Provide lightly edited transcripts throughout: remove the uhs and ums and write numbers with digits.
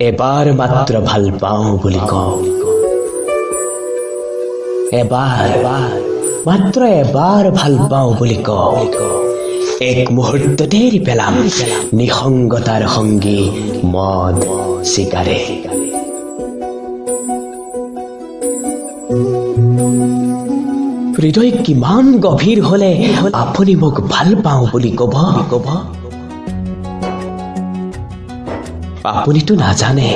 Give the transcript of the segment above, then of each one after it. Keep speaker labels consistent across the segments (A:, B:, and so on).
A: এবাৰ মাত্ৰ ভাল পাওঁ বুলি কওঁ মাত্ৰ এবাৰ ভাল পাওঁ বুলি কওঁ এক মুহূৰ্ততে এৰি পেলাম নিসংগতাৰ সংগী মদ চিগাৰেট হৃদয় কিমান গভীৰ হলে আপুনি মোক ভাল পাওঁ বুলি ক'ব আপুনিতো নাজানে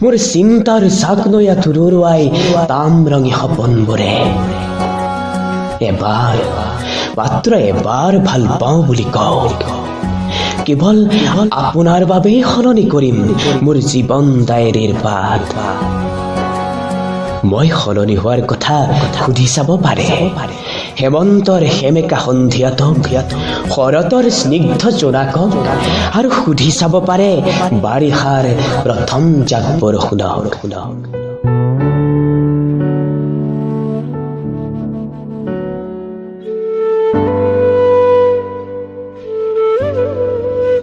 A: মোৰ চিন্তাৰ চাকনৈয়া তুৰুৱাই তামৰঙী সপোনবোৰে এবাৰ মাত্ৰ এবাৰ ভাল পাওঁ বুলি কওঁ কেৱল আপোনাৰ বাবেই সলনি কৰিম মোৰ জীৱন ডায়েৰীৰ পাত মই সলনি হোৱাৰ কথা সুধি চাব পাৰে হেমন্তৰ সেমেকা সন্ধিয়াতক শৰতৰ স্নিগ্ধ জোনাকক আৰু সুধি চাব পাৰে বাৰিষাৰ প্ৰথম জাক বৰষুণক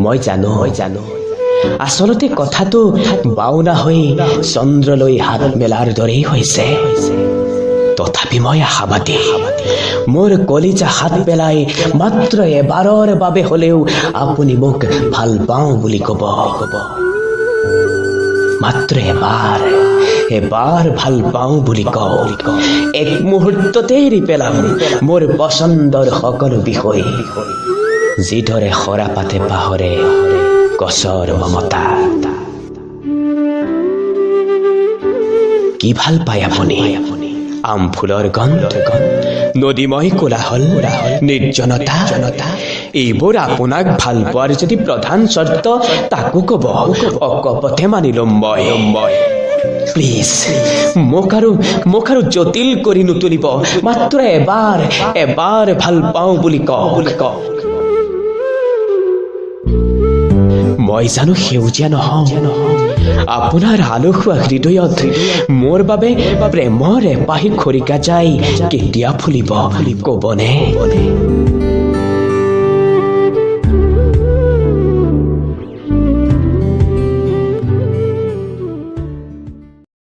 A: মই জানো আচলতে কথাটো বাওনা হৈ চন্দ্ৰলৈ হাত মেলাৰ দৰেই হৈছে তথাপি মই আশাবাদী মোৰ কলিজা হাত পেলাই মাত্ৰ এবাৰৰ বাবে হলেও আপুনি মোক ভাল পাওঁ বুলি ক'ব মাত্ৰ এবাৰ ভাল পাওঁ বুলি কওঁ এক মুহূৰ্ততে এৰি পেলাম মোৰ পচন্দৰ সকলো বিষয় যিদৰে সৰা পাতে পাহৰে গছৰ মমতা কি ভাল পায় আপুনি আম ফুলৰ গন্ধ নদীময় কোলাহল নিৰ্জনতা এইবোৰ আপোনাক ভাল পোৱাৰ যদি প্ৰধান চৰ্ত তাকো ক'ব অকপথে মানি ল'ম মই প্লিজ মোক আৰু জটিল কৰি নুতুলিব মাত্ৰ এবাৰ ভাল পাওঁ বুলি কওঁ মই জানো সেউজীয়া নহওঁ আপোনাৰ আলসুৱা হৃদয়ত মোৰ বাবে প্ৰেমৰ এপাহি খৰিকা যায় কেতিয়া ফুলিব ক'বনে